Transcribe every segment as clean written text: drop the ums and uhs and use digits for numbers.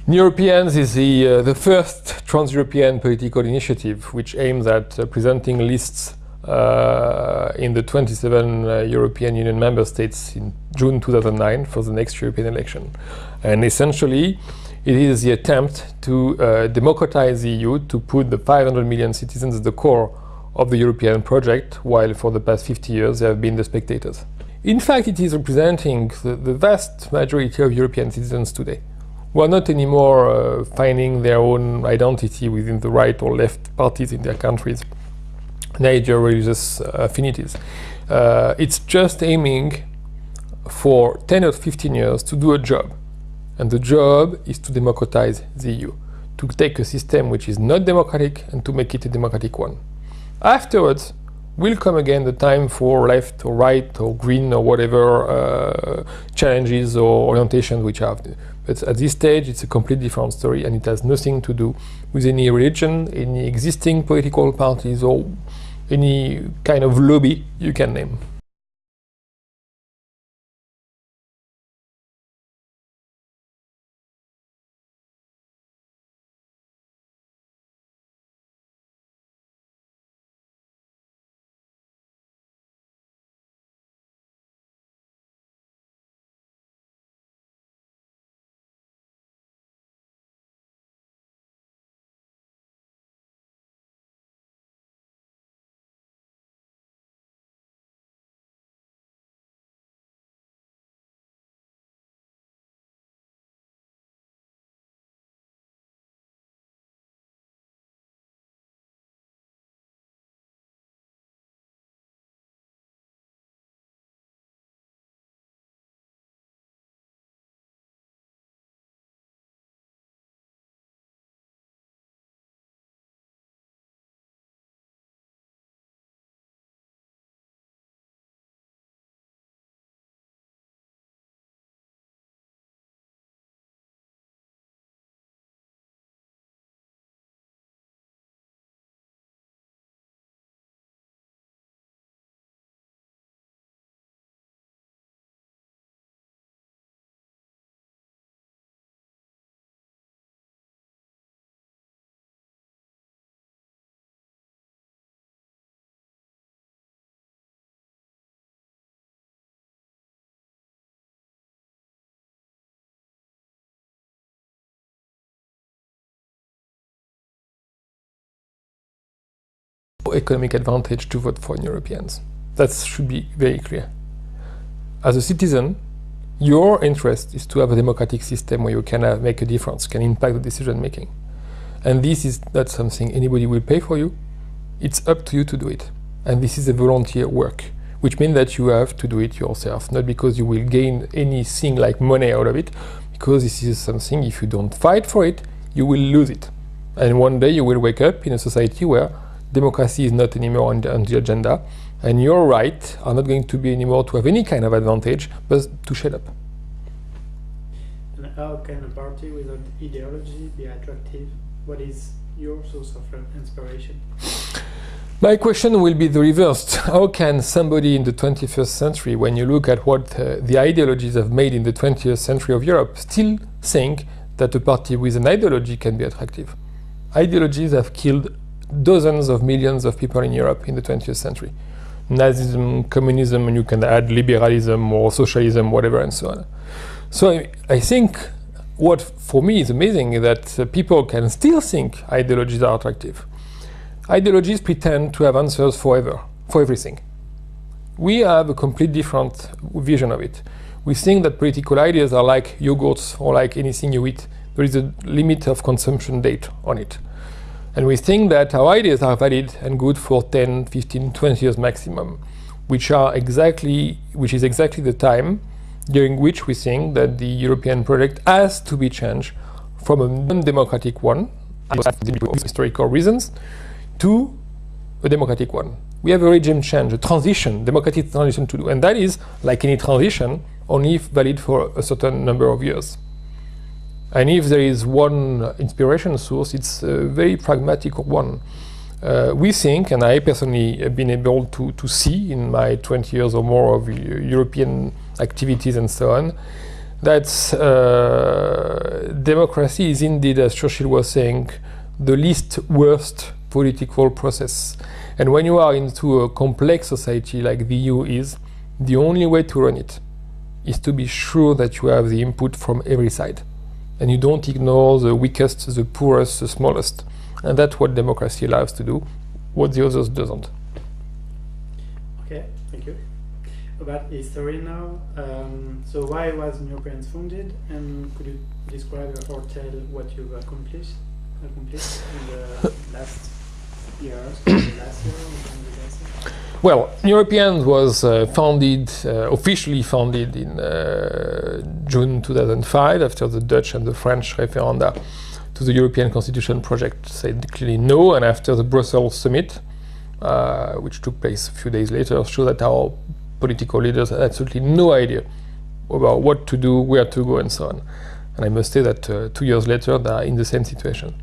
Newropeans is the first trans-European political initiative which aims at presenting lists in the 27 European Union member states in June 2009 for the next European election. And essentially, it is the attempt to democratize the EU, to put the 500 million citizens at the core of the European project, while for the past 50 years they have been the spectators. In fact, it is representing the vast majority of European citizens today, who are not anymore finding their own identity within the right or left parties in their countries, neither religious affinities. It's just aiming for 10 or 15 years to do a job. And the job is to democratize the EU, to take a system which is not democratic and to make it a democratic one. Afterwards, will come again the time for left or right or green or whatever challenges or orientations which have. But at this stage, it's a completely different story, and it has nothing to do with any religion, any existing political parties, or any kind of lobby you can name. Economic advantage to vote for Newropeans. That should be very clear. As a citizen, your interest is to have a democratic system where you can make a difference, can impact the decision making. And this is not something anybody will pay for you. It's up to you to do it. And this is a volunteer work, which means that you have to do it yourself, not because you will gain anything like money out of it, because this is something, if you don't fight for it, you will lose it. And one day you will wake up in a society where democracy is not anymore on the agenda, and your rights are not going to be anymore to have any kind of advantage, but to shut up. And how can a party without ideology be attractive? What is your source of inspiration? My question will be the reverse. How can somebody in the 21st century, when you look at what the ideologies have made in the 20th century of Europe, still think that a party with an ideology can be attractive? Ideologies have killed dozens of millions of people in Europe in the 20th century. Nazism, communism, and you can add liberalism or socialism, whatever, and so on. So I think what for me is amazing is that people can still think ideologies are attractive. Ideologies pretend to have answers forever, for everything. We have a completely different vision of it. We think that political ideas are like yogurts or like anything you eat. There is a limit of consumption date on it. And we think that our ideas are valid and good for 10, 15, 20 years maximum, which is exactly the time during which we think that the European project has to be changed from a non-democratic one, for historical reasons, to a democratic one. We have a regime change, a transition, democratic transition to do, and that is, like any transition, only valid for a certain number of years. And if there is one inspiration source, it's a very pragmatic one. We think, and I personally have been able to see in my 20 years or more of European activities and so on, that democracy is indeed, as Churchill was saying, the least worst political process. And when you are into a complex society like the EU is, the only way to run it is to be sure that you have the input from every side. And you don't ignore the weakest, the poorest, the smallest. And that's what democracy allows to do, what the others doesn't. Okay, thank you. About history now. So why was Newropeans founded, and could you describe or tell what you've accomplished in the last years, last year? Well, Newropeans was officially founded in June 2005 after the Dutch and the French referenda to the European Constitution project said clearly no, and after the Brussels summit, which took place a few days later, showed that our political leaders had absolutely no idea about what to do, where to go, and so on. And I must say that 2 years later, they are in the same situation.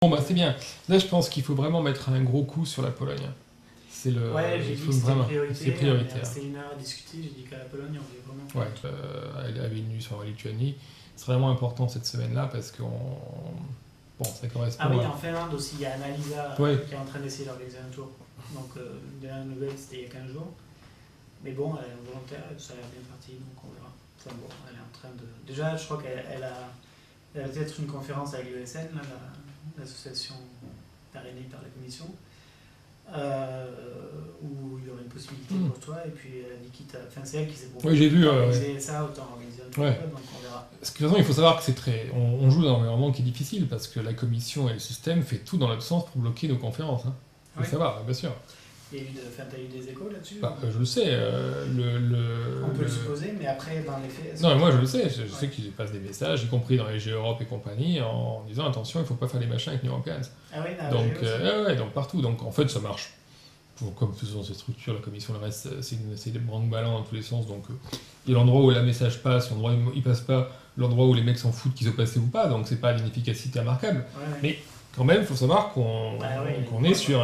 Bon, bah c'est bien. Là, je pense qu'il faut vraiment mettre un gros coup sur la Pologne. C'est le. Ouais, j'ai il dit faut que c'était vraiment. priorité. C'est prioritaire. C'était une heure à discuter, j'ai dit qu'à la Pologne, on voulait vraiment. Ouais, à Vilnius, en Lituanie. C'est vraiment important cette semaine-là parce que bon, ça correspond. Ah oui, en Finlande aussi, il y a Annalisa Ouais. qui est en train d'essayer d'organiser un tour. Donc, dernière nouvelle, c'était il y a 15 jours. Mais bon, elle est volontaire, ça a l'air bien parti, donc on verra. Enfin bon, elle est en train de. Déjà, je crois qu'elle a peut-être une conférence avec l'ESN, l'association parrainée par la commission, où il y aurait une possibilité pour toi, et puis elle a dit c'est elle qui s'est proposée. Oui, j'ai vu. Organiser ça, autant organiser un truc, donc on verra. Parce que de toute façon, il faut savoir que c'est très. On joue dans un environnement qui est difficile parce que la commission et le système fait tout dans l'autre sens pour bloquer nos conférences. Hein. Il faut le savoir, bien sûr. Il y a eu t'as eu des échos là-dessus Je le sais. On peut le supposer, mais après, dans les faits... Non, mais moi je le sais. Je sais qu'ils passent des messages, y compris dans les G-Europe et compagnie, en disant attention, il ne faut pas faire des machins avec Newropeans. Ah oui, donc partout. Donc en fait, ça marche. Comme ce sont ces structures, la commission, le reste, c'est des branque-ballants dans tous les sens. Donc il y a l'endroit où le message passe, l'endroit où il passe pas, l'endroit où les mecs s'en foutent qu'ils soient passés ou pas. Donc c'est pas d'une efficacité remarquable. Mais quand même, il faut savoir qu'on est sur